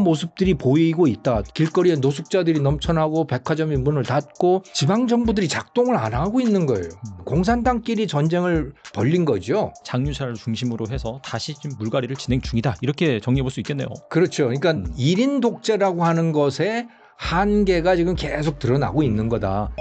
모습들이 보이고 있다. 길거리에 노숙자들이 넘쳐나고 백화점이 문을 닫고 지방정부들이 작동을 안 하고 있는 거예요. 공산당끼리 전쟁을 벌린 거죠. 장유차를 중심으로 해서 다시 지금 물갈이를 진행 중이다. 이렇게 정리해 볼 수 있겠네요. 그렇죠. 그러니까 1인 독재라고 하는 것의 한계가 지금 계속 드러나고 있는 거다.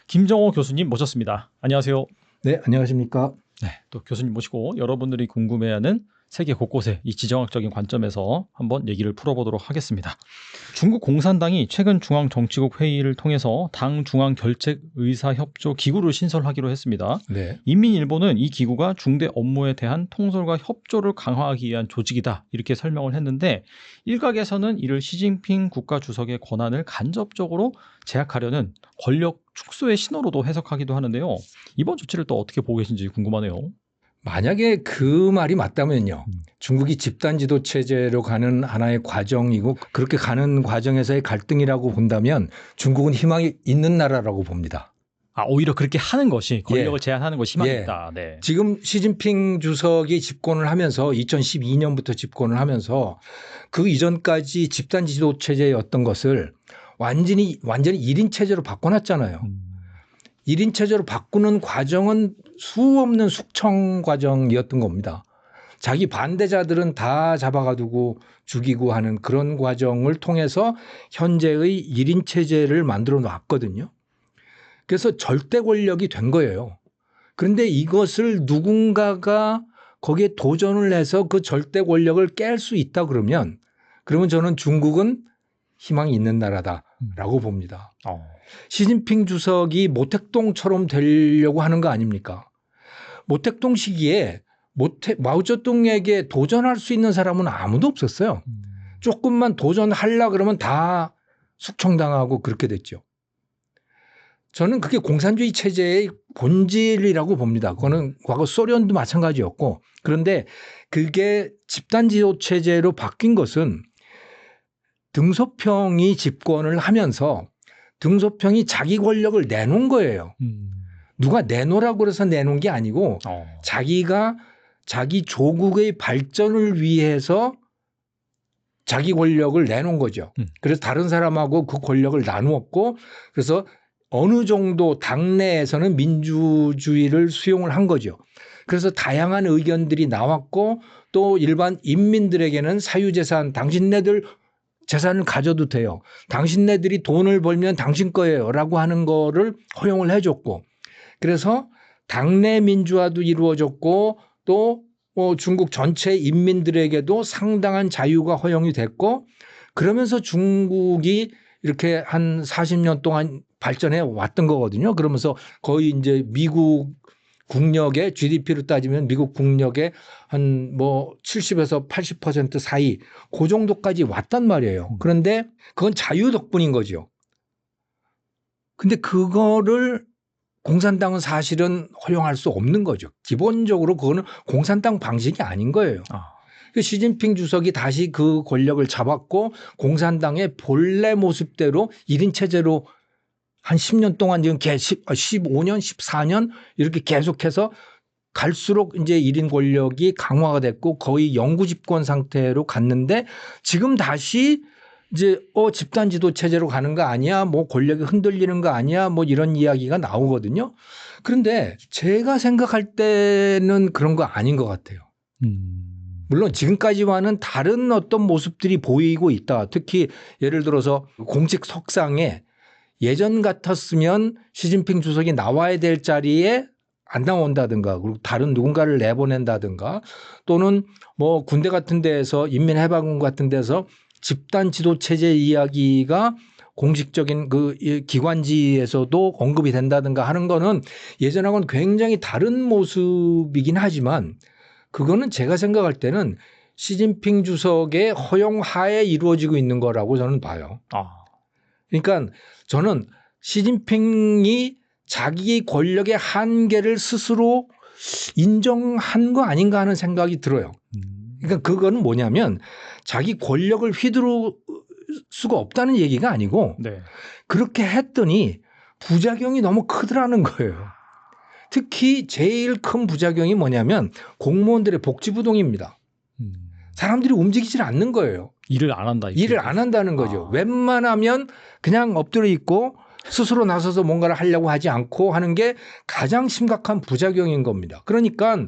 김정호 교수님 모셨습니다. 안녕하세요. 네, 안녕하십니까. 네, 또 교수님 모시고 여러분들이 궁금해하는 세계 곳곳의 이 지정학적인 관점에서 한번 얘기를 풀어보도록 하겠습니다. 중국 공산당이 최근 중앙정치국 회의를 통해서 당 중앙결책의사협조 기구를 신설하기로 했습니다. 네. 인민일보는 이 기구가 중대 업무에 대한 통솔과 협조를 강화하기 위한 조직이다 이렇게 설명을 했는데, 일각에서는 이를 시진핑 국가주석의 권한을 간접적으로 제약하려는 권력 축소의 신호로도 해석하기도 하는데요. 이번 조치를 또 어떻게 보고 계신지 궁금하네요. 만약에 그 말이 맞다면요. 중국이 집단 지도 체제로 가는 하나의 과정이고 그렇게 가는 과정에서의 갈등이라고 본다면 중국은 희망이 있는 나라라고 봅니다. 오히려 그렇게 하는 것이 권력을 제한하는 것이 희망이 있다. 네. 지금 시진핑 주석이 집권을 하면서 2012년부터 집권을 하면서 그 이전까지 집단 지도 체제였던 것을 완전히 1인 체제로 바꿔놨잖아요. 1인 체제로 바꾸는 과정은 수없는 숙청 과정이었던 겁니다. 자기 반대자들은 다 잡아가두고 죽이고 하는 그런 과정을 통해서 현재의 1인 체제를 만들어 놨거든요. 그래서 절대 권력이 된 거예요. 그런데 이것을 누군가가 거기에 도전을 해서 그 절대 권력을 깰 수 있다 그러면 저는 중국은 희망이 있는 나라다라고 봅니다. 시진핑 주석이 모택동처럼 되려고 하는 거 아닙니까? 모택동 시기에 마오쩌둥에게 도전할 수 있는 사람은 아무도 없었어요. 조금만 도전하려 그러면 다 숙청당하고 그렇게 됐죠. 저는 그게 공산주의 체제의 본질이라고 봅니다. 그거는 과거 소련도 마찬가지였고, 그런데 그게 집단지도 체제로 바뀐 것은 등소평이 집권을 하면서 등소평이 자기 권력을 내놓은 거예요. 누가 내놓으라고 해서 내놓은 게 아니고 자기가 자기 조국의 발전을 위해서 자기 권력을 내놓은 거죠. 그래서 다른 사람하고 그 권력을 나누었고, 그래서 어느 정도 당내에서는 민주주의를 수용을 한 거죠. 그래서 다양한 의견들이 나왔고, 또 일반 인민들에게는 사유재산, 당신네들 재산을 가져도 돼요. 당신네들이 돈을 벌면 당신 거예요 라고 하는 거를 허용을 해줬고, 그래서 당내 민주화도 이루어졌고, 또 중국 전체 인민들에게도 상당한 자유가 허용이 됐고, 그러면서 중국이 이렇게 한 40년 동안 발전해 왔던 거거든요. 그러면서 거의 이제 미국 국력의 GDP로 따지면 미국 국력의 한 70에서 80% 사이 그 정도까지 왔단 말이에요. 그런데 그건 자유 덕분인 거죠. 근데 그거를 공산당은 사실은 허용할 수 없는 거죠. 기본적으로 그거는 공산당 방식이 아닌 거예요. 시진핑 주석이 다시 그 권력을 잡았고 공산당의 본래 모습대로 1인 체제로 한 10년 동안 지금 15년, 14년 이렇게 계속해서 갈수록 이제 1인 권력이 강화가 됐고 거의 영구 집권 상태로 갔는데, 지금 다시 이제 집단 지도 체제로 가는 거 아니야? 권력이 흔들리는 거 아니야? 이런 이야기가 나오거든요. 그런데 제가 생각할 때는 그런 거 아닌 것 같아요. 물론 지금까지와는 다른 어떤 모습들이 보이고 있다. 특히 예를 들어서 공식 석상에 예전 같았으면 시진핑 주석이 나와야 될 자리에 안 나온다든가, 그리고 다른 누군가를 내보낸다든가, 또는 군대 같은 데에서 인민해방군 같은 데서 집단 지도 체제 이야기가 공식적인 그 기관지에서도 언급이 된다든가 하는 거는 예전하고는 굉장히 다른 모습이긴 하지만, 그거는 제가 생각할 때는 시진핑 주석의 허용하에 이루어지고 있는 거라고 저는 봐요. 그러니까 저는 시진핑이 자기 권력의 한계를 스스로 인정한 거 아닌가 하는 생각이 들어요. 그러니까 그거는 뭐냐면 자기 권력을 휘두를 수가 없다는 얘기가 아니고 네. 그렇게 했더니 부작용이 너무 크더라는 거예요. 특히 제일 큰 부작용이 뭐냐면 공무원들의 복지부동입니다. 사람들이 움직이질 않는 거예요. 일을 안 한다. 일을 안 한다는 거죠. 웬만하면 그냥 엎드려 있고 스스로 나서서 뭔가를 하려고 하지 않고 하는 게 가장 심각한 부작용인 겁니다. 그러니까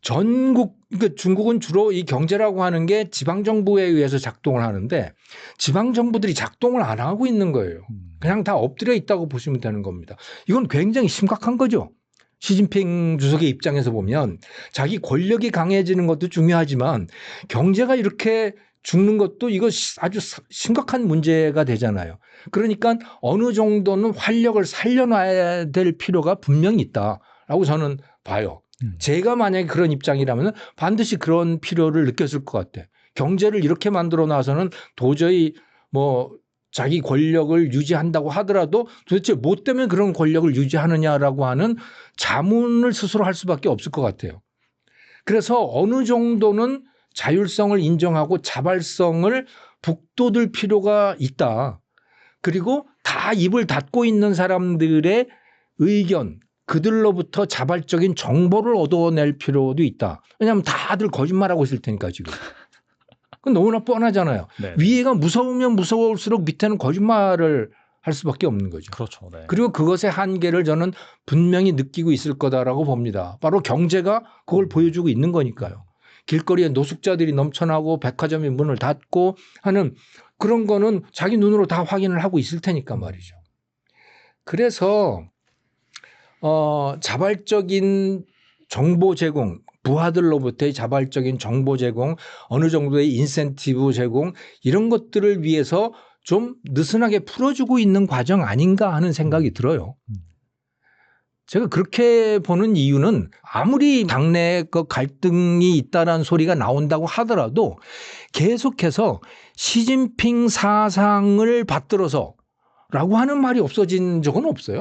그러니까 중국은 주로 이 경제라고 하는 게 지방정부에 의해서 작동을 하는데 지방정부들이 작동을 안 하고 있는 거예요. 그냥 다 엎드려 있다고 보시면 되는 겁니다. 이건 굉장히 심각한 거죠. 시진핑 주석의 입장에서 보면 자기 권력이 강해지는 것도 중요하지만 경제가 이렇게 죽는 것도 이거 아주 심각한 문제가 되잖아요. 그러니까 어느 정도는 활력을 살려놔야 될 필요가 분명히 있다라고 저는 봐요. 제가 만약에 그런 입장이라면 반드시 그런 필요를 느꼈을 것 같아. 경제를 이렇게 만들어 놔서는 도저히 뭐 자기 권력을 유지한다고 하더라도 도대체 뭐 때문에 그런 권력을 유지하느냐라고 하는 자문을 스스로 할 수밖에 없을 것 같아요. 그래서 어느 정도는 자율성을 인정하고 자발성을 북돋을 필요가 있다. 그리고 다 입을 닫고 있는 사람들의 의견, 그들로부터 자발적인 정보를 얻어낼 필요도 있다. 왜냐하면 다들 거짓말하고 있을 테니까 지금. 그건 너무나 뻔하잖아요. 네. 위에가 무서우면 무서울수록 밑에는 거짓말을 할 수밖에 없는 거죠. 그렇죠. 네. 그리고 그것의 한계를 저는 분명히 느끼고 있을 거다라고 봅니다. 바로 경제가 그걸 보여주고 있는 거니까요. 길거리에 노숙자들이 넘쳐나고 백화점이 문을 닫고 하는 그런 거는 자기 눈으로 다 확인을 하고 있을 테니까 말이죠. 그래서 자발적인 정보 제공, 부하들로부터의 자발적인 정보 제공, 어느 정도의 인센티브 제공 이런 것들을 위해서 좀 느슨하게 풀어주고 있는 과정 아닌가 하는 생각이 들어요. 제가 그렇게 보는 이유는 아무리 당내에 그 갈등이 있다라는 소리가 나온다고 하더라도 계속해서 시진핑 사상을 받들어서라고 하는 말이 없어진 적은 없어요.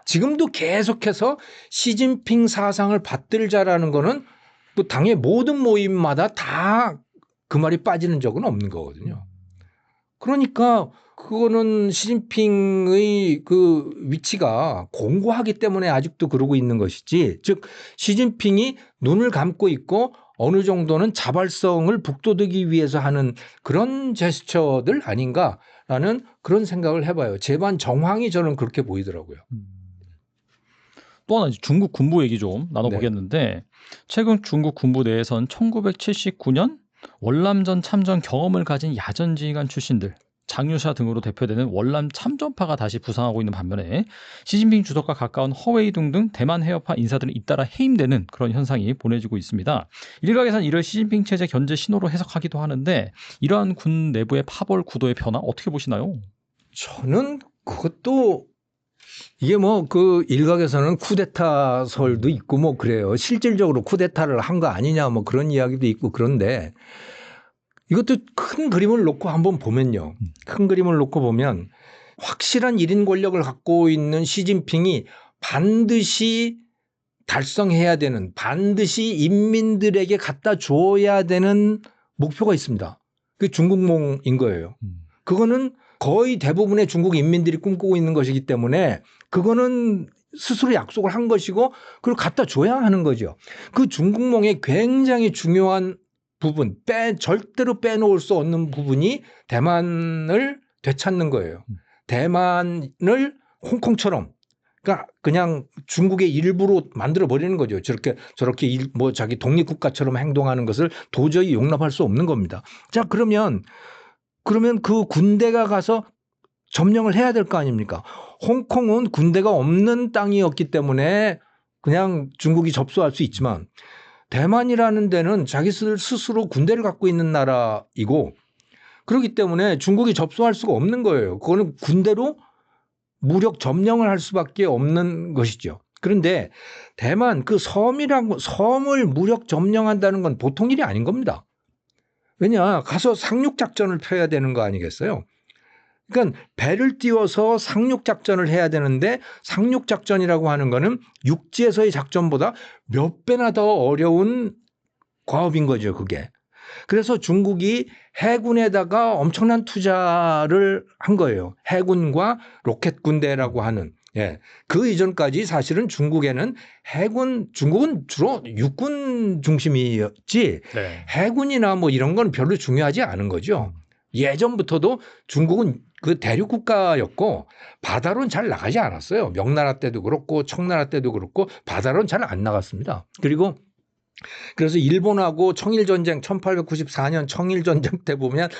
지금도 계속해서 시진핑 사상을 받들자라는 거는 뭐 당의 모든 모임마다 다 그 말이 빠지는 적은 없는 거거든요. 그러니까 그거는 시진핑의 그 위치가 공고하기 때문에 아직도 그러고 있는 것이지, 즉 시진핑이 눈을 감고 있고 어느 정도는 자발성을 북돋우기 위해서 하는 그런 제스처들 아닌가라는 그런 생각을 해봐요. 제반 정황이 저는 그렇게 보이더라고요. 또 하나 중국 군부 얘기 좀 나눠보겠는데 네. 최근 중국 군부 내에선 1979년 월남전 참전 경험을 가진 야전지휘관 출신들 장유샤 등으로 대표되는 월남 참전파가 다시 부상하고 있는 반면에 시진핑 주석과 가까운 허웨이둥 등 대만 해협파 인사들은 잇따라 해임되는 그런 현상이 보내지고 있습니다. 일각에서는 이를 시진핑 체제 견제 신호로 해석하기도 하는데 이러한 군 내부의 파벌 구도의 변화 어떻게 보시나요? 저는 그것도 이게 뭐 그 일각에서는 쿠데타 설도 있고 뭐 그래요. 실질적으로 쿠데타를 한 거 아니냐 뭐 그런 이야기도 있고 그런데 이것도 큰 그림을 놓고 한번 보면요. 큰 그림을 놓고 보면 확실한 1인 권력을 갖고 있는 시진핑이 반드시 달성해야 되는, 반드시 인민들에게 갖다 줘야 되는 목표가 있습니다. 그게 중국몽인 거예요. 그거는 거의 대부분의 중국 인민들이 꿈꾸고 있는 것이기 때문에 그거는 스스로 약속을 한 것이고 그걸 갖다 줘야 하는 거죠. 그 중국몽의 굉장히 중요한 부분, 절대로 빼놓을 수 없는 부분이 대만을 되찾는 거예요. 대만을 홍콩처럼, 그러니까 그냥 중국의 일부로 만들어 버리는 거죠. 저렇게 뭐 자기 독립국가처럼 행동하는 것을 도저히 용납할 수 없는 겁니다. 자, 그러면 그 군대가 가서 점령을 해야 될 거 아닙니까? 홍콩은 군대가 없는 땅이었기 때문에 그냥 중국이 접수할 수 있지만 대만이라는 데는 자기 스스로 군대를 갖고 있는 나라이고 그렇기 때문에 중국이 접수할 수가 없는 거예요. 그거는 군대로 무력 점령을 할 수밖에 없는 것이죠. 그런데 대만 그 섬을 무력 점령한다는 건 보통 일이 아닌 겁니다. 왜냐? 가서 상륙작전을 펴야 되는 거 아니겠어요? 그러니까 배를 띄워서 상륙작전을 해야 되는데 상륙작전이라고 하는 거는 육지에서의 작전보다 몇 배나 더 어려운 과업인 거죠, 그게. 그래서 중국이 해군에다가 엄청난 투자를 한 거예요. 해군과 로켓 군대라고 하는. 예. 그 이전까지 사실은 중국은 주로 육군 중심이었지 네. 해군이나 뭐 이런 건 별로 중요하지 않은 거죠. 예전부터도 중국은 그 대륙 국가였고 바다로는 잘 나가지 않았어요. 명나라 때도 그렇고 청나라 때도 그렇고 바다로는 잘 안 나갔습니다. 그리고 그래서 일본하고 청일전쟁 1894년 청일전쟁 때 보면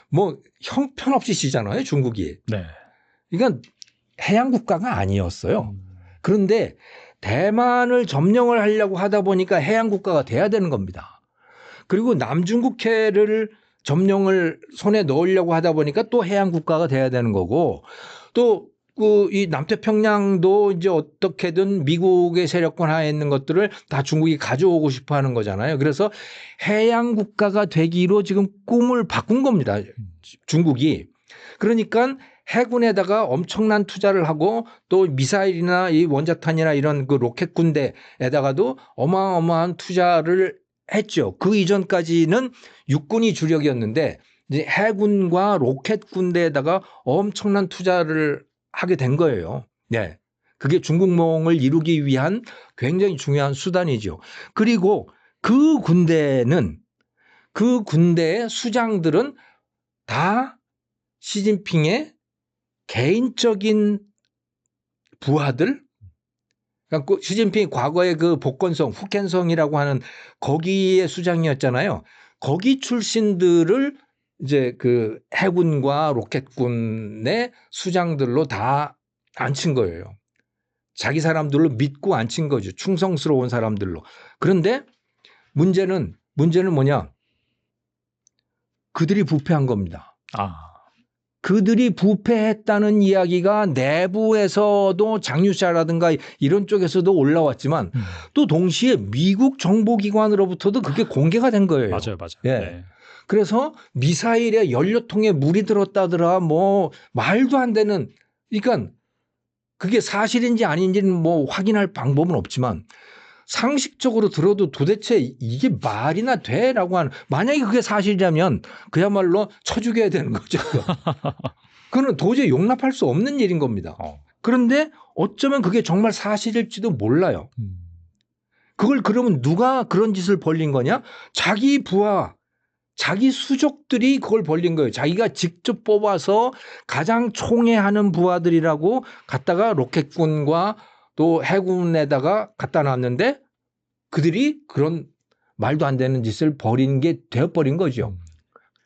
뭐 형편없이 지잖아요. 중국이. 네. 이건 해양 국가가 아니었어요. 그런데 대만을 점령을 하려고 하다 보니까 해양 국가가 돼야 되는 겁니다. 그리고 남중국해를 점령을 손에 넣으려고 하다 보니까 또 해양 국가가 돼야 되는 거고 또 이 남태평양도 이제 어떻게든 미국의 세력권 하에 있는 것들을 다 중국이 가져오고 싶어 하는 거잖아요. 그래서 해양 국가가 되기로 지금 꿈을 바꾼 겁니다. 중국이. 그러니까 해군에다가 엄청난 투자를 하고 또 미사일이나 이 원자탄이나 이런 그 로켓 군대에다가도 어마어마한 투자를 했죠. 그 이전까지는 육군이 주력이었는데 이제 해군과 로켓 군대에다가 엄청난 투자를 하게 된 거예요. 네. 그게 중국몽을 이루기 위한 굉장히 중요한 수단이죠. 그리고 그 군대의 수장들은 다 시진핑의 개인적인 부하들, 그러니까 시진핑이 과거에 그 복건성, 후켄성이라고 하는 거기에 수장이었잖아요. 거기 출신들을 이제 그 해군과 로켓군의 수장들로 다 앉힌 거예요. 자기 사람들로 믿고 앉힌 거죠. 충성스러운 사람들로. 그런데 문제는 뭐냐? 그들이 부패한 겁니다. 그들이 부패했다는 이야기가 내부에서도 장유샤라든가 이런 쪽에서도 올라왔지만 또 동시에 미국 정보기관으로부터도 그게 공개가 된 거예요. 맞아요. 예. 네. 그래서 미사일에 연료통에 물이 들었다더라 뭐 말도 안 되는 그러니까 그게 사실인지 아닌지는 뭐 확인할 방법은 없지만 상식적으로 들어도 도대체 이게 말이나 돼라고 하는 만약에 그게 사실이라면 그야말로 쳐 죽여야 되는 거죠. 그건 도저히 용납할 수 없는 일인 겁니다. 그런데 어쩌면 그게 정말 사실일지도 몰라요. 그걸 그러면 누가 그런 짓을 벌린 거냐? 자기 부하, 자기 수족들이 그걸 벌린 거예요. 자기가 직접 뽑아서 가장 총애하는 부하들이라고 갖다가 로켓군과 또 해군에다가 갖다 놨는데 그들이 그런 말도 안 되는 짓을 벌인 게 되어버린 거죠.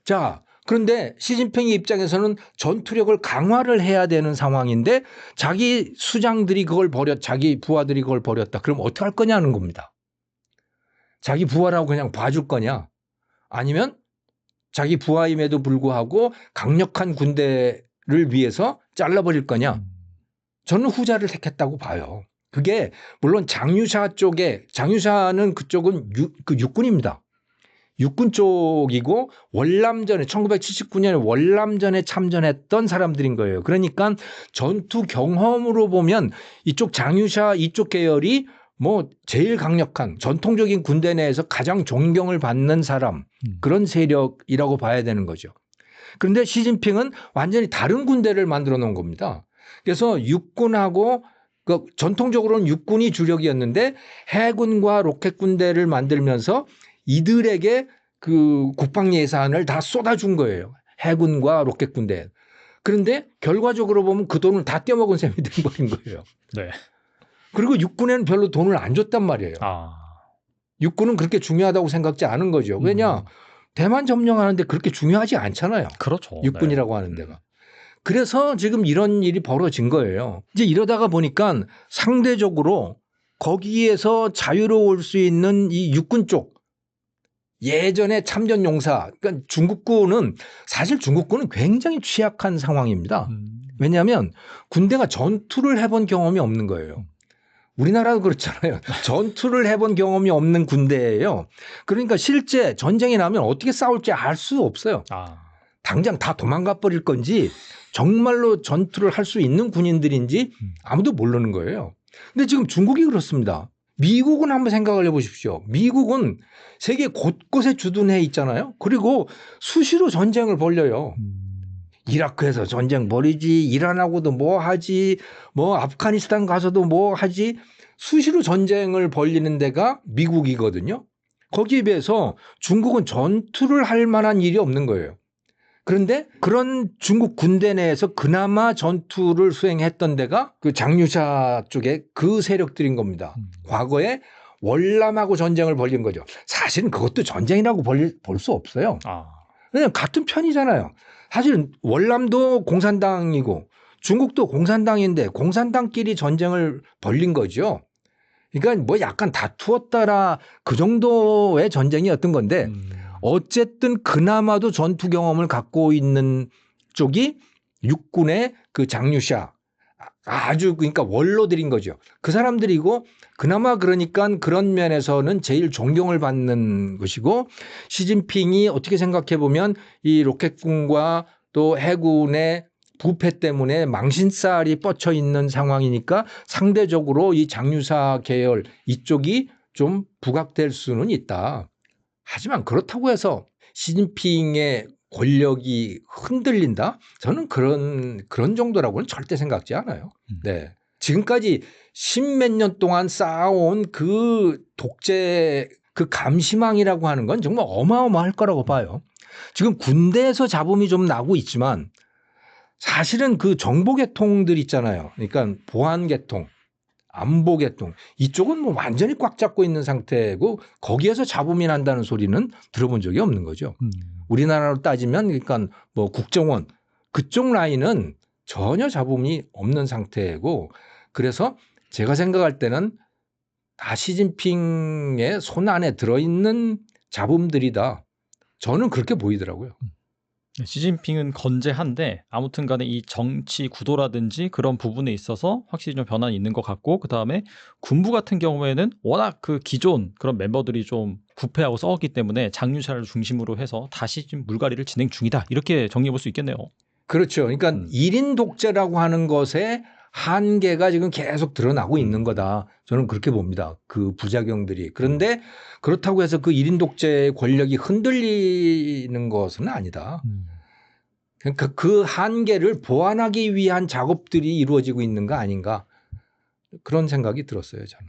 자, 그런데 시진핑의 입장에서는 전투력을 강화를 해야 되는 상황인데 자기 수장들이 그걸 자기 부하들이 그걸 벌였다. 그럼 어떻게 할 거냐는 겁니다. 자기 부하라고 그냥 봐줄 거냐? 아니면 자기 부하임에도 불구하고 강력한 군대를 위해서 잘라버릴 거냐? 저는 후자를 택했다고 봐요. 그게 물론 장유샤는 그쪽은 육군입니다. 육군 쪽이고 월남전에 1979년에 월남전에 참전했던 사람들인 거예요. 그러니까 전투 경험으로 보면 이쪽 장유샤 이쪽 계열이 뭐 제일 강력한 전통적인 군대 내에서 가장 존경을 받는 사람 그런 세력이라고 봐야 되는 거죠. 그런데 시진핑은 완전히 다른 군대를 만들어 놓은 겁니다. 그래서 육군하고 전통적으로는 육군이 주력이었는데 해군과 로켓 군대를 만들면서 이들에게 그 국방 예산을 다 쏟아준 거예요. 해군과 로켓 군대. 그런데 결과적으로 보면 그 돈을 다 떼먹은 셈이 돼버린 거예요. 네. 그리고 육군에는 별로 돈을 안 줬단 말이에요. 육군은 그렇게 중요하다고 생각지 않은 거죠. 왜냐? 대만 점령하는데 그렇게 중요하지 않잖아요. 그렇죠. 육군이라고 네. 하는 데가. 그래서 지금 이런 일이 벌어진 거예요. 이제 이러다가 보니까 상대적으로 거기에서 자유로울 수 있는 이 육군 쪽 예전에 참전 용사, 그러니까 사실 중국군은 굉장히 취약한 상황입니다. 왜냐하면 군대가 전투를 해본 경험이 없는 거예요. 우리나라도 그렇잖아요. 전투를 해본 경험이 없는 군대예요. 그러니까 실제 전쟁이 나면 어떻게 싸울지 알 수 없어요. 당장 다 도망가 버릴 건지 정말로 전투를 할 수 있는 군인들인지 아무도 모르는 거예요. 근데 지금 중국이 그렇습니다. 미국은 한번 생각을 해보십시오. 미국은 세계 곳곳에 주둔해 있잖아요. 그리고 수시로 전쟁을 벌여요. 이라크에서 전쟁 벌이지, 이란하고도 뭐 하지, 뭐 아프가니스탄 가서도 뭐 하지, 수시로 전쟁을 벌리는 데가 미국이거든요. 거기에 비해서 중국은 전투를 할 만한 일이 없는 거예요. 그런데 그런 중국 군대 내에서 그나마 전투를 수행했던 데가 그 장유샤 쪽에 그 세력들인 겁니다. 과거에 월남하고 전쟁을 벌인 거죠. 사실은 그것도 전쟁이라고 볼 수 없어요. 왜냐하면 같은 편이잖아요. 사실은 월남도 공산당이고 중국도 공산당인데 공산당끼리 전쟁을 벌린 거죠. 그러니까 뭐 약간 다투었다라 그 정도의 전쟁이었던 건데 어쨌든 그나마도 전투 경험을 갖고 있는 쪽이 육군의 그 장유샤 아주 그러니까 원로들인 거죠. 그 사람들이고 그나마 그러니까 그런 면에서는 제일 존경을 받는 것이고 시진핑이 어떻게 생각해 보면 이 로켓군과 또 해군의 부패 때문에 망신살이 뻗쳐 있는 상황이니까 상대적으로 이 장유사 계열 이쪽이 좀 부각될 수는 있다. 하지만 그렇다고 해서 시진핑의 권력이 흔들린다? 저는 그런 정도라고는 절대 생각지 않아요. 네. 지금까지 십몇 년 동안 쌓아온 그 독재, 그 감시망이라고 하는 건 정말 어마어마할 거라고 봐요. 지금 군대에서 잡음이 좀 나고 있지만 사실은 그 정보계통들 있잖아요. 그러니까 보안계통, 안보계통 이쪽은 뭐 완전히 꽉 잡고 있는 상태고 거기에서 잡음이 난다는 소리는 들어본 적이 없는 거죠. 우리나라로 따지면 그러니까 뭐 국정원 그쪽 라인은 전혀 잡음이 없는 상태고 그래서 제가 생각할 때는 다 시진핑의 손 안에 들어있는 잡음들이다. 저는 그렇게 보이더라고요. 시진핑은 건재한데 아무튼 간에 이 정치 구도라든지 그런 부분에 있어서 확실히 좀 변화는 있는 것 같고 그다음에 군부 같은 경우에는 워낙 그 기존 그런 멤버들이 좀 부패하고 썩었기 때문에 장유샤를 중심으로 해서 다시 좀 물갈이를 진행 중이다. 이렇게 정리해 볼 수 있겠네요. 그렇죠. 그러니까 1인 독재라고 하는 것에 한계가 지금 계속 드러나고 있는 거다. 저는 그렇게 봅니다. 그 부작용들이. 그런데 그렇다고 해서 그 1인 독재의 권력이 흔들리는 것은 아니다. 그러니까 그 한계를 보완하기 위한 작업들이 이루어지고 있는 거 아닌가. 그런 생각이 들었어요. 저는.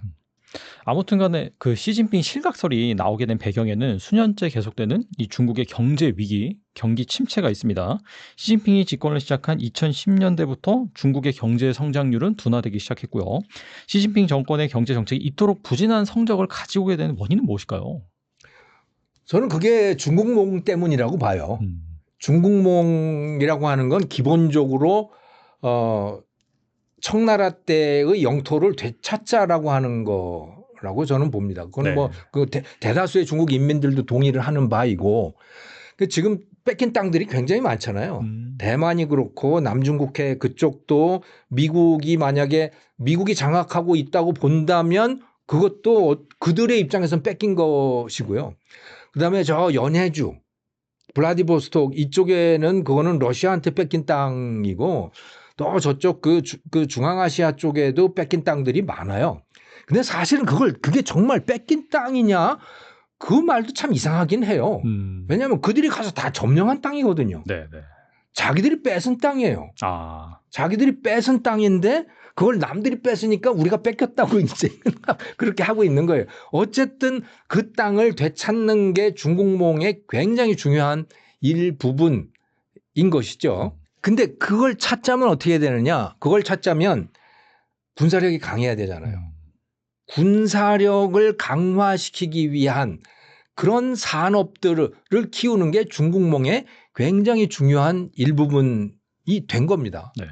아무튼 간에 그 시진핑 실각설이 나오게 된 배경에는 수년째 계속되는 이 중국의 경제 위기, 경기 침체가 있습니다. 시진핑이 집권을 시작한 2010년대부터 중국의 경제 성장률은 둔화되기 시작했고요. 시진핑 정권의 경제 정책이 이토록 부진한 성적을 가지고 오게 된 원인은 무엇일까요? 저는 그게 중국몽 때문이라고 봐요. 중국몽이라고 하는 건 기본적으로 청나라 때의 영토를 되찾자라고 하는 거라고 저는 봅니다. 그건 네. 뭐 그 대다수의 중국 인민들도 동의를 하는 바이고 지금 뺏긴 땅들이 굉장히 많잖아요. 대만이 그렇고 남중국해 그쪽도 미국이 만약에 미국이 장악하고 있다고 본다면 그것도 그들의 입장에서는 뺏긴 것이고요. 그다음에 저 연해주 블라디보스톡 이쪽에는 그거는 러시아한테 뺏긴 땅이고 또 저쪽 그 중앙아시아 쪽에도 뺏긴 땅들이 많아요. 근데 사실은 그게 정말 뺏긴 땅이냐? 그 말도 참 이상하긴 해요. 왜냐하면 그들이 가서 다 점령한 땅이거든요. 네. 자기들이 뺏은 땅이에요. 자기들이 뺏은 땅인데 그걸 남들이 뺏으니까 우리가 뺏겼다고 이제 그렇게 하고 있는 거예요. 어쨌든 그 땅을 되찾는 게 중국몽의 굉장히 중요한 일부분인 것이죠. 근데 그걸 찾자면 어떻게 해야 되느냐? 그걸 찾자면 군사력이 강해야 되잖아요. 군사력을 강화시키기 위한 그런 산업들을 키우는 게 중국몽의 굉장히 중요한 일부분이 된 겁니다. 네.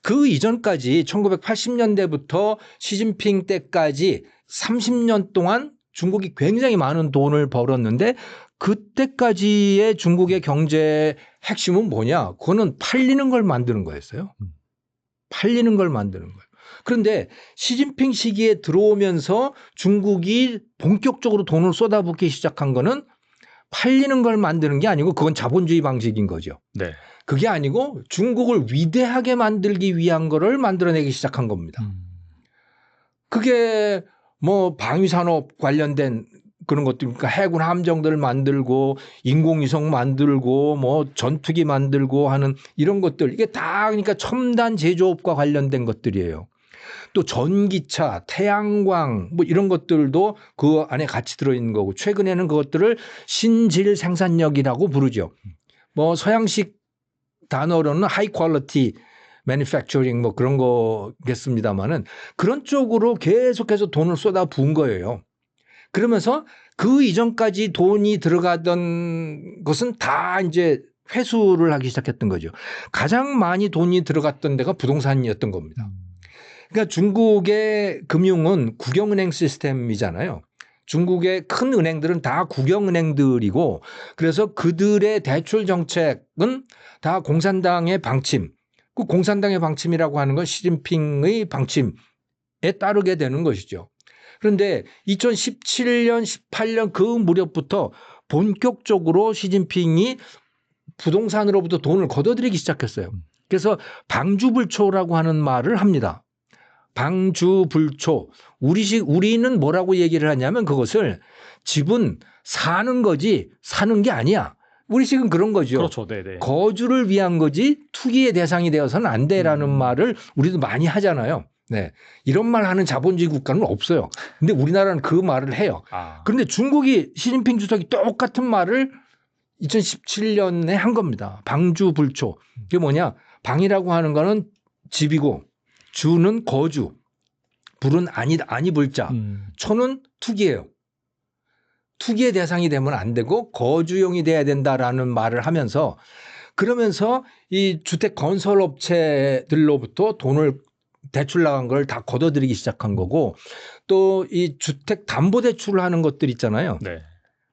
그 이전까지 1980년대부터 시진핑 때까지 30년 동안 중국이 굉장히 많은 돈을 벌었는데 그때까지의 중국의 경제 핵심은 뭐냐? 그거는 팔리는 걸 만드는 거였어요. 팔리는 걸 만드는 거예요. 그런데 시진핑 시기에 들어오면서 중국이 본격적으로 돈을 쏟아붓기 시작한 거는 팔리는 걸 만드는 게 아니고 그건 자본주의 방식인 거죠. 네. 그게 아니고 중국을 위대하게 만들기 위한 거를 만들어내기 시작한 겁니다. 그게 뭐 방위산업 관련된 그런 것들, 그러니까 해군 함정들을 만들고 인공위성 만들고 뭐 전투기 만들고 하는 이런 것들, 이게 다 그러니까 첨단 제조업과 관련된 것들이에요. 또 전기차, 태양광 뭐 이런 것들도 그 안에 같이 들어있는 거고, 최근에는 그것들을 신질 생산력이라고 부르죠. 뭐 서양식 단어로는 하이 퀄리티 매니팩처링 뭐 그런 거겠습니다만은 그런 쪽으로 계속해서 돈을 쏟아 부은 거예요. 그러면서 그 이전까지 돈이 들어가던 것은 다 이제 회수를 하기 시작했던 거죠. 가장 많이 돈이 들어갔던 데가 부동산이었던 겁니다. 그러니까 중국의 금융은 국영은행 시스템이잖아요. 중국의 큰 은행들은 다 국영은행들이고, 그래서 그들의 대출 정책은 다 공산당의 방침, 그 공산당의 방침이라고 하는 건 시진핑의 방침에 따르게 되는 것이죠. 그런데 2017년, 18년 그 무렵부터 본격적으로 시진핑이 부동산으로부터 돈을 걷어들이기 시작했어요. 그래서 방주불초라고 하는 말을 합니다. 방주불초. 우리는 뭐라고 얘기를 하냐면 그것을 집은 사는 거지 사는 게 아니야. 우리식은 그런 거죠. 그렇죠. 네네. 거주를 위한 거지 투기의 대상이 되어서는 안 돼라는 말을 우리도 많이 하잖아요. 네. 이런 말 하는 자본주의 국가는 없어요. 근데 우리나라는 그 말을 해요. 그런데 중국이 시진핑 주석이 똑같은 말을 2017년에 한 겁니다. 방주불초. 그게 뭐냐? 방이라고 하는 거는 집이고, 주는 거주, 불은 아니 불자, 초는 투기예요. 투기의 대상이 되면 안 되고 거주용이 돼야 된다라는 말을 하면서, 그러면서 이 주택 건설 업체들로부터 돈을 대출 나간 걸 다 걷어들이기 시작한 거고, 또 이 주택 담보 대출을 하는 것들 있잖아요. 네.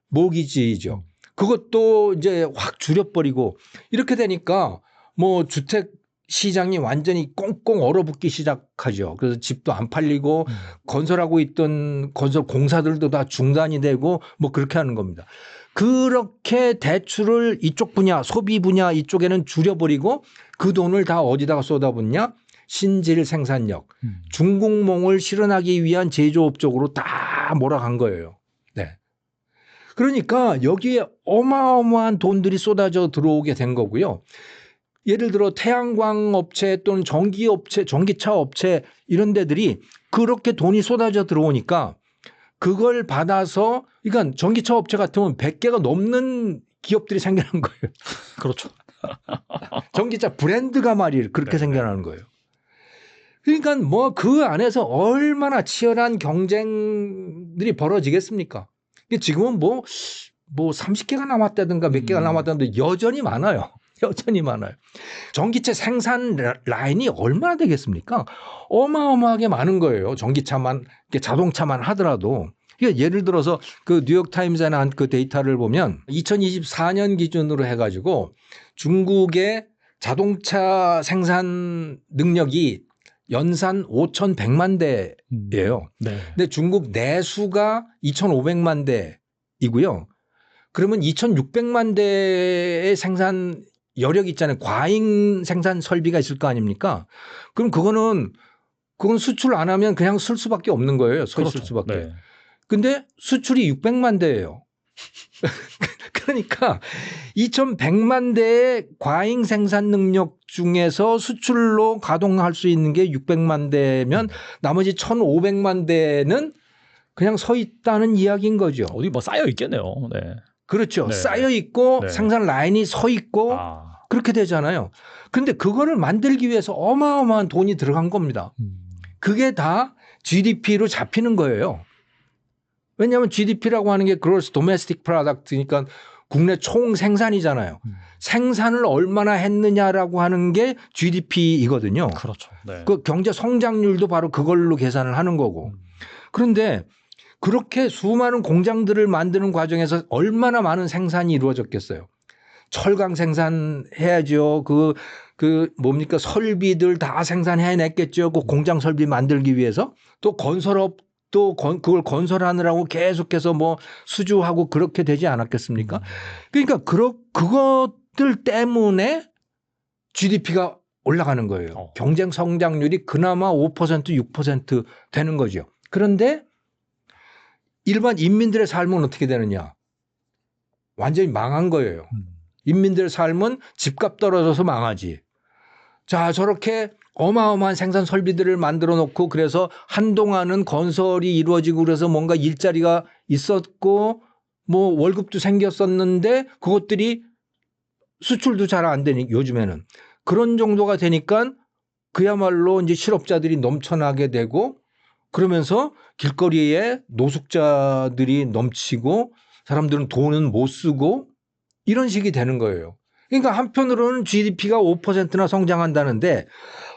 모기지죠. 그것도 이제 확 줄여버리고, 이렇게 되니까 뭐 주택 시장이 완전히 꽁꽁 얼어붙기 시작하죠. 그래서 집도 안 팔리고 건설하고 있던 건설 공사들도 다 중단이 되고 뭐 그렇게 하는 겁니다. 그렇게 대출을 이쪽 분야, 소비 분야 이쪽에는 줄여버리고 그 돈을 다 어디다가 쏟아붓냐? 신질 생산력, 중국몽을 실현하기 위한 제조업 쪽으로 다 몰아간 거예요. 네. 그러니까 여기에 어마어마한 돈들이 쏟아져 들어오게 된 거고요. 예를 들어 태양광 업체 또는 전기 업체, 전기차 업체 이런 데들이 그렇게 돈이 쏟아져 들어오니까 그걸 받아서, 그러니까 전기차 업체 같으면 100개가 넘는 기업들이 생겨난 거예요. 그렇죠. 전기차 브랜드가 말이에요. 그렇게 생겨나는 거예요. 그러니까 뭐 그 안에서 얼마나 치열한 경쟁들이 벌어지겠습니까? 지금은 뭐 30개가 남았다든가 몇 개가 남았다든가 여전히 많아요. 여전히 많아요. 전기차 생산 라인이 얼마나 되겠습니까? 어마어마하게 많은 거예요. 전기차만, 자동차만 하더라도. 그러니까 예를 들어서 그 뉴욕타임즈에 나온 그 데이터를 보면 2024년 기준으로 해가지고 중국의 자동차 생산 능력이 연산 5,100만 대예요. 네. 근데 중국 내수가 2,500만 대이고요. 그러면 2,600만 대의 생산 여력 있잖아요. 과잉 생산 설비가 있을 거 아닙니까? 그럼 그건 수출 안 하면 그냥 쓸 수밖에 없는 거예요. 서 있을 그렇죠. 수밖에. 네. 근데 수출이 600만 대예요. 그러니까 2,100만 대의 과잉 생산 능력 중에서 수출로 가동할 수 있는 게 600만 대면 나머지 1,500만 대는 그냥 서 있다는 이야기인 거죠. 어디 뭐 쌓여 있겠네요. 네. 그렇죠. 네. 쌓여 있고 네. 생산 라인이 서 있고 그렇게 되잖아요. 그런데 그거를 만들기 위해서 어마어마한 돈이 들어간 겁니다. 그게 다 GDP로 잡히는 거예요. 왜냐하면 GDP라고 하는 게 Gross Domestic Product니까 국내 총 생산이잖아요. 생산을 얼마나 했느냐라고 하는 게 GDP이거든요. 그렇죠. 네. 그 경제 성장률도 바로 그걸로 계산을 하는 거고. 그런데 그렇게 수많은 공장들을 만드는 과정에서 얼마나 많은 생산이 이루어졌겠어요. 철강 생산해야죠. 뭡니까 설비들 다 생산해냈겠죠. 그 공장 설비 만들기 위해서. 또 건설업 또 그걸 건설하느라고 계속해서 뭐 수주하고 그렇게 되지 않았겠습니까? 그러니까 그것들 때문에 GDP가 올라가는 거예요. 경쟁 성장률이 그나마 5% 6% 되는 거죠. 그런데 일반 인민들의 삶은 어떻게 되느냐? 완전히 망한 거예요. 인민들의 삶은 집값 떨어져서 망하지. 자, 저렇게 어마어마한 생산 설비들을 만들어 놓고 그래서 한동안은 건설이 이루어지고 그래서 뭔가 일자리가 있었고 뭐 월급도 생겼었는데 그것들이 수출도 잘 안 되니 요즘에는 그런 정도가 되니까 그야말로 이제 실업자들이 넘쳐나게 되고 그러면서 길거리에 노숙자들이 넘치고 사람들은 돈은 못 쓰고 이런 식이 되는 거예요. 그러니까 한편으로는 GDP가 5%나 성장한다는데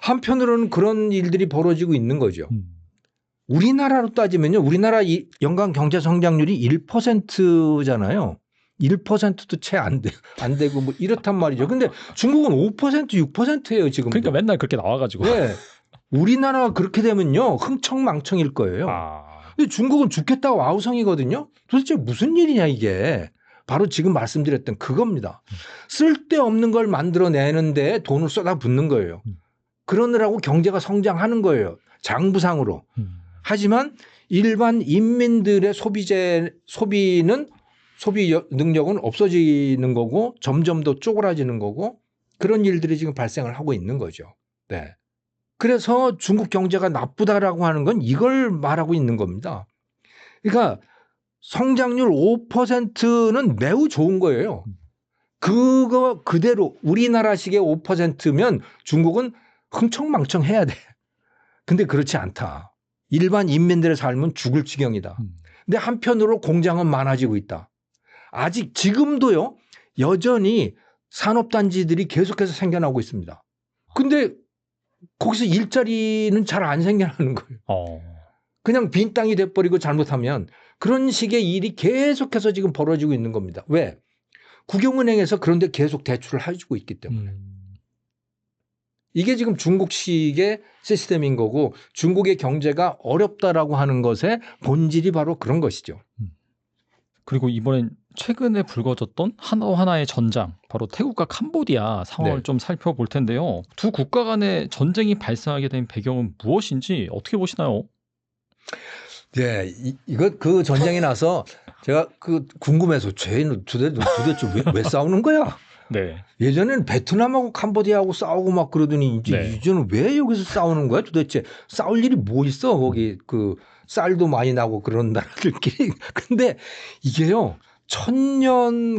한편으로는 그런 일들이 벌어지고 있는 거죠. 우리나라로 따지면요. 우리나라 연간 경제 성장률이 1%잖아요. 1%도 채 안 되고 뭐 이렇단 말이죠. 근데 중국은 5%, 6%예요, 지금. 그러니까 맨날 그렇게 나와가지고. 네. 우리나라가 그렇게 되면요. 흥청망청일 거예요. 근데 중국은 죽겠다고 아우성이거든요. 도대체 무슨 일이냐 이게. 바로 지금 말씀드렸던 그겁니다. 쓸데없는 걸 만들어내는데 돈을 쏟아붓는 거예요. 그러느라고 경제가 성장하는 거예요. 장부상으로. 하지만 일반 인민들의 소비는 소비 능력은 없어지는 거고 점점 더 쪼그라지는 거고 그런 일들이 지금 발생을 하고 있는 거죠. 네. 그래서 중국 경제가 나쁘다라고 하는 건 이걸 말하고 있는 겁니다. 그러니까 성장률 5%는 매우 좋은 거예요. 그거 그대로 우리나라식의 5%면 중국은 흥청망청 해야 돼. 근데 그렇지 않다. 일반 인민들의 삶은 죽을 지경이다. 근데 한편으로 공장은 많아지고 있다. 아직 지금도요. 여전히 산업단지들이 계속해서 생겨나고 있습니다. 근데 거기서 일자리는 잘 안 생겨나는 거예요. 그냥 빈 땅이 돼버리고 잘못하면 그런 식의 일이 계속해서 지금 벌어지고 있는 겁니다. 왜? 국영은행에서 그런데 계속 대출을 해주고 있기 때문에. 이게 지금 중국식의 시스템인 거고 중국의 경제가 어렵다라고 하는 것의 본질이 바로 그런 것이죠. 그리고 이번엔 최근에 불거졌던 하나의 전장, 바로 태국과 캄보디아 상황을 네. 좀 살펴볼 텐데요. 두 국가 간의 전쟁이 발생하게 된 배경은 무엇인지 어떻게 보시나요? 네, 이거 그 전쟁이 나서 제가 그 궁금해서 쟤는 도대체 왜 싸우는 거야? 네. 예전에는 베트남하고 캄보디아하고 싸우고 막 그러더니 이제는 왜 여기서 싸우는 거야? 도대체 싸울 일이 뭐 있어? 거기 그 쌀도 많이 나고 그런 나라들끼리. 근데 이게요.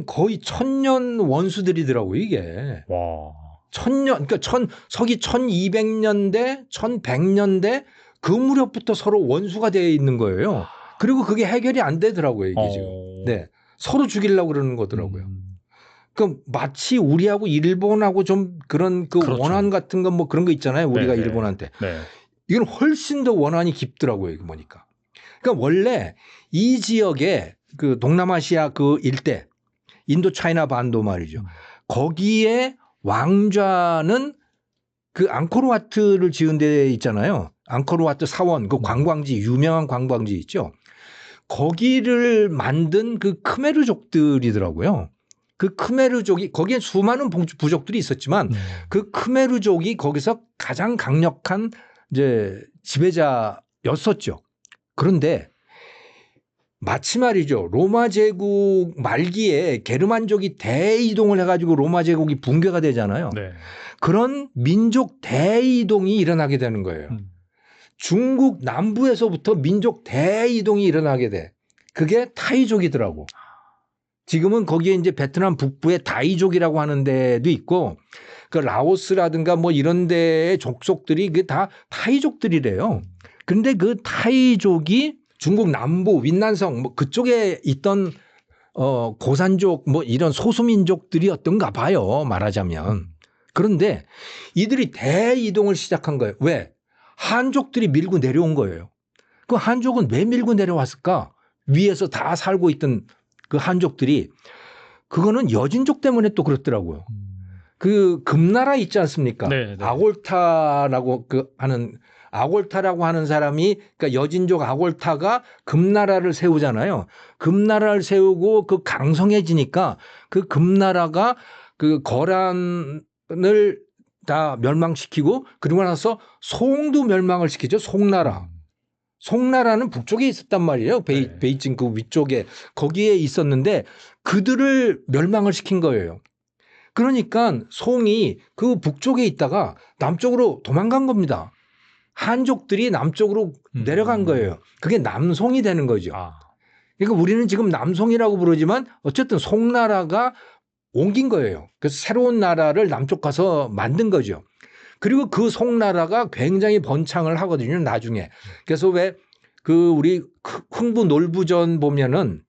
거의 천년 원수들이더라고요, 이게. 와. 그러니까 서기 1200년대, 1100년대 그 무렵부터 서로 원수가 되어 있는 거예요. 그리고 그게 해결이 안 되더라고요, 이게 지금. 네. 서로 죽이려고 그러는 거더라고요. 그럼 마치 우리하고 일본하고 좀 그런 그렇죠. 원한 같은 건 뭐 그런 거 있잖아요. 우리가 네네. 일본한테. 네. 이건 훨씬 더 원한이 깊더라고요, 이거 보니까. 그러니까 원래 이 지역에 그 동남아시아 그 일대, 인도 차이나 반도 말이죠. 거기에 왕좌는 그 앙코르와트를 지은 데 있잖아요. 앙코르와트 사원, 그 관광지, 유명한 관광지 있죠. 거기를 만든 그 크메르족들이더라고요. 그 크메르족이, 거기에 수많은 부족들이 있었지만 그 크메르족이 거기서 가장 강력한 이제 지배자였었죠. 그런데 마치 말이죠. 로마 제국 말기에 게르만족이 대이동을 해가지고 로마 제국이 붕괴가 되잖아요. 네. 그런 민족 대이동이 일어나게 되는 거예요. 중국 남부에서부터 민족 대이동이 일어나게 돼. 그게 타이족이더라고. 지금은 거기에 이제 베트남 북부에 다이족이라고 하는 데도 있고 그 라오스라든가 뭐 이런 데의 족속들이 그 다 타이족들이래요. 근데 그 타이족이 중국 남부 윈난성 뭐 그쪽에 있던 고산족 뭐 이런 소수민족들이었던가 봐요. 말하자면. 그런데 이들이 대이동을 시작한 거예요. 왜? 한족들이 밀고 내려온 거예요. 그 한족은 왜 밀고 내려왔을까? 위에서 다 살고 있던 그 한족들이 그거는 여진족 때문에 또 그렇더라고요. 그 금나라 있지 않습니까? 네, 네. 아골타라고 하는 사람이 그러니까 여진족 아골타가 금나라를 세우잖아요. 금나라를 세우고 그 강성해지니까 그 금나라가 그 거란을 다 멸망시키고 그러고 나서 송도 멸망을 시키죠. 송나라. 송나라는 북쪽에 있었단 말이에요. 네. 베이징 그 위쪽에 거기에 있었는데 그들을 멸망을 시킨 거예요. 그러니까 송이 그 북쪽에 있다가 남쪽으로 도망간 겁니다. 한족들이 남쪽으로 내려간 거예요. 그게 남송이 되는 거죠. 아. 그러니까 우리는 지금 남송이라고 부르지만 어쨌든 송나라가 옮긴 거예요. 그래서 새로운 나라를 남쪽 가서 만든 거죠. 그리고 그 송나라가 굉장히 번창을 하거든요. 나중에. 그래서 왜 그 우리 흥부 놀부전 보면은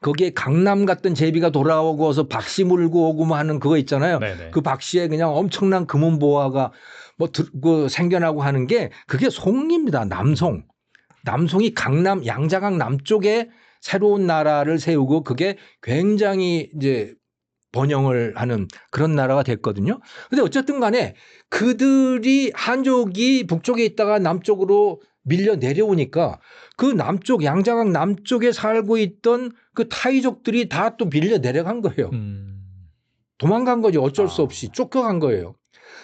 거기에 강남 같은 제비가 돌아오고서 박씨 물고 오고 뭐 하는 그거 있잖아요. 네네. 그 박씨에 그냥 엄청난 금은보화가 뭐 생겨나고 하는 게 그게 송입니다. 남송. 남송이 강남 양자강 남쪽에 새로운 나라를 세우고 그게 굉장히 이제 번영을 하는 그런 나라가 됐거든요. 근데 어쨌든 간에 그들이 한족이 북쪽에 있다가 남쪽으로 밀려 내려오니까 그 남쪽 양자강 남쪽에 살고 있던 그 타이족들이 다 또 밀려 내려간 거예요. 도망간 거죠. 어쩔 수 없이 쫓겨간 거예요.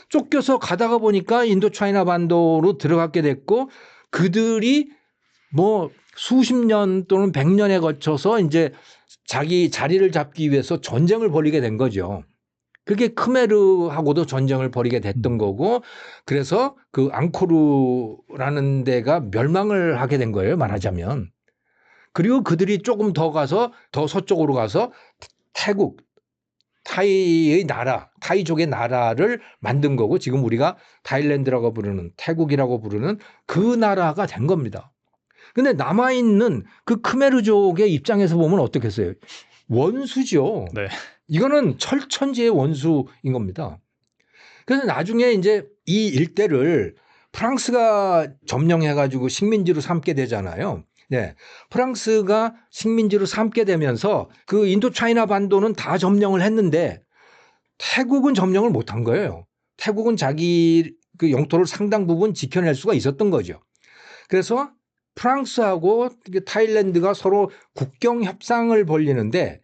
쫓겨서 가다가 보니까 인도차이나 반도로 들어가게 됐고 그들이 뭐 수십 년 또는 100년에 거쳐서 이제 자기 자리를 잡기 위해서 전쟁을 벌이게 된 거죠. 그게 크메르하고도 전쟁을 벌이게 됐던 거고 그래서 그 앙코르라는 데가 멸망을 하게 된 거예요. 말하자면. 그리고 그들이 조금 더 가서 더 서쪽으로 가서 태국 타이의 나라, 타이족의 나라를 만든 거고 지금 우리가 타일랜드라고 부르는 태국이라고 부르는 그 나라가 된 겁니다. 근데 남아있는 그 크메르족의 입장에서 보면 어떻겠어요? 원수죠. 네. 이거는 철천지의 원수인 겁니다. 그래서 나중에 이제 이 일대를 프랑스가 점령해가지고 식민지로 삼게 되잖아요. 네. 프랑스가 식민지로 삼게 되면서 그 인도차이나 반도는 다 점령을 했는데 태국은 점령을 못한 거예요. 태국은 자기 그 영토를 상당 부분 지켜낼 수가 있었던 거죠. 그래서 프랑스하고 타일랜드가 서로 국경 협상을 벌이는데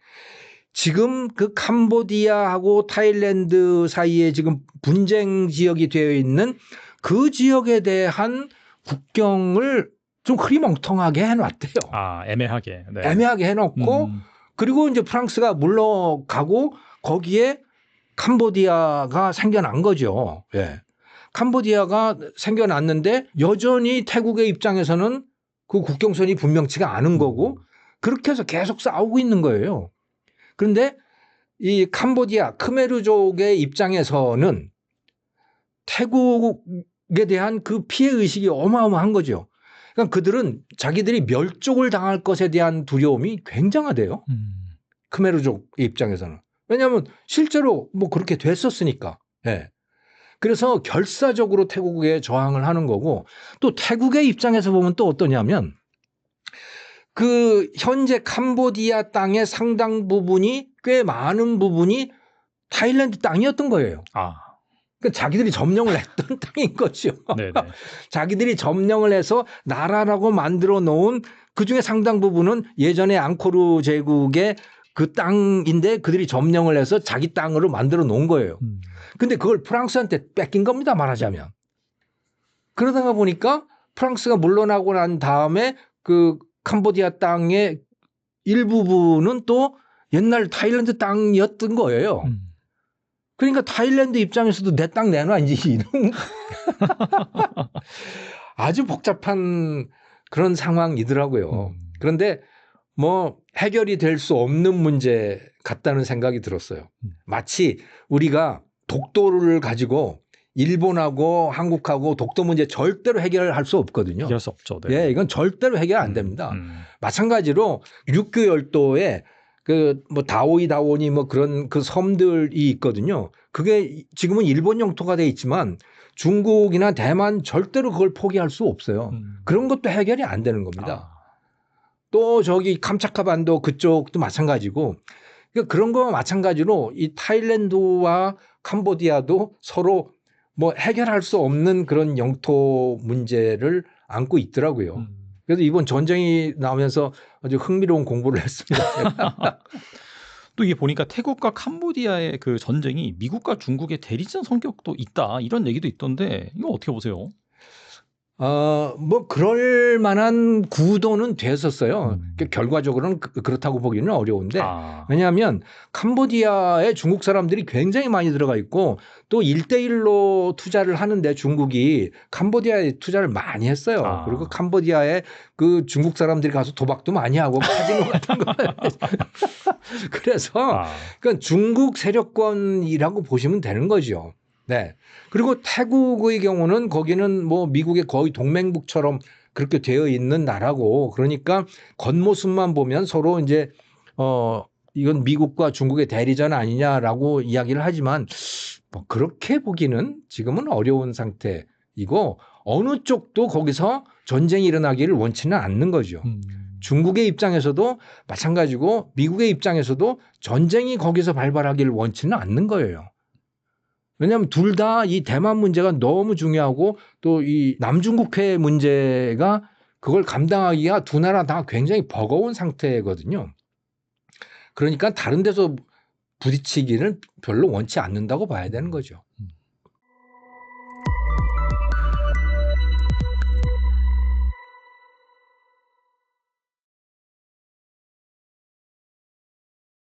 지금 그 캄보디아하고 타일랜드 사이에 지금 분쟁 지역이 되어 있는 그 지역에 대한 국경을 좀 흐리멍텅하게 해놨대요. 아, 애매하게. 네. 애매하게 해놓고 그리고 이제 프랑스가 물러가고 거기에 캄보디아가 생겨난 거죠. 예. 캄보디아가 생겨났는데 여전히 태국의 입장에서는 그 국경선이 분명치가 않은 거고 그렇게 해서 계속 싸우고 있는 거예요. 그런데 이 캄보디아 크메르족의 입장에서는 태국에 대한 그 피해 의식이 어마어마한 거죠. 그러니까 그들은 자기들이 멸족을 당할 것에 대한 두려움이 굉장하대요. 크메르족 입장에서는. 왜냐하면 실제로 뭐 그렇게 됐었으니까. 예. 그래서 결사적으로 태국에 저항을 하는 거고 또 태국의 입장에서 보면 또 어떠냐면 그 현재 캄보디아 땅의 상당 부분이 꽤 많은 부분이 타일랜드 땅이었던 거예요. 아. 그러니까 자기들이 점령을 했던 땅인 거죠. 네네. 자기들이 점령을 해서 나라라고 만들어 놓은 그중에 상당 부분은 예전에 앙코르 제국의 그 땅인데 그들이 점령을 해서 자기 땅으로 만들어 놓은 거예요. 근데 그걸 프랑스한테 뺏긴 겁니다. 말하자면. 그러다가 보니까 프랑스가 물러나고 난 다음에 그 캄보디아 땅의 일부분은 또 옛날 타일랜드 땅이었던 거예요. 그러니까 타일랜드 입장에서도 내 땅 내놔 이제 이런 아주 복잡한 그런 상황이더라고요. 그런데 뭐 해결이 될 수 없는 문제 같다는 생각이 들었어요. 마치 우리가 독도를 가지고 일본하고 한국하고 독도 문제 절대로 해결할 수 없거든요. 해결할 수 없죠. 네. 예, 이건 절대로 해결 안 됩니다. 마찬가지로 류큐 열도에 그 뭐 다오이 다오니 뭐 그런 그 섬들이 있거든요. 그게 지금은 일본 영토가 돼 있지만 중국이나 대만 절대로 그걸 포기할 수 없어요. 그런 것도 해결이 안 되는 겁니다. 또 저기 캄차카 반도 그쪽도 마찬가지고 그러니까 그런 거와 마찬가지로 이 타일랜드와 캄보디아도 서로 뭐 해결할 수 없는 그런 영토 문제를 안고 있더라고요. 그래서 이번 전쟁이 나오면서 아주 흥미로운 공부를 했습니다. 또 이게 보니까 태국과 캄보디아의 그 전쟁이 미국과 중국의 대리전 성격도 있다 이런 얘기도 있던데 이거 어떻게 보세요? 뭐 그럴 만한 구도는 됐었어요. 결과적으로는 그렇다고 보기는 어려운데 왜냐하면 캄보디아에 중국 사람들이 굉장히 많이 들어가 있고 또 1대1로 투자를 하는데 중국이 캄보디아에 투자를 많이 했어요. 그리고 캄보디아에 그 중국 사람들이 가서 도박도 많이 하고 카지노 같은 거. 그래서 그러니까 중국 세력권이라고 보시면 되는 거죠. 네. 그리고 태국의 경우는 거기는 뭐 미국의 거의 동맹국처럼 그렇게 되어 있는 나라고 그러니까 겉모습만 보면 서로 이제 이건 미국과 중국의 대리전 아니냐라고 이야기를 하지만 뭐 그렇게 보기는 지금은 어려운 상태이고 어느 쪽도 거기서 전쟁이 일어나기를 원치는 않는 거죠. 중국의 입장에서도 마찬가지고 미국의 입장에서도 전쟁이 거기서 발발하기를 원치는 않는 거예요. 왜냐하면 둘 다 이 대만 문제가 너무 중요하고 또 이 남중국해 문제가 그걸 감당하기가 두 나라 다 굉장히 버거운 상태거든요. 그러니까 다른 데서 부딪히기는 별로 원치 않는다고 봐야 되는 거죠.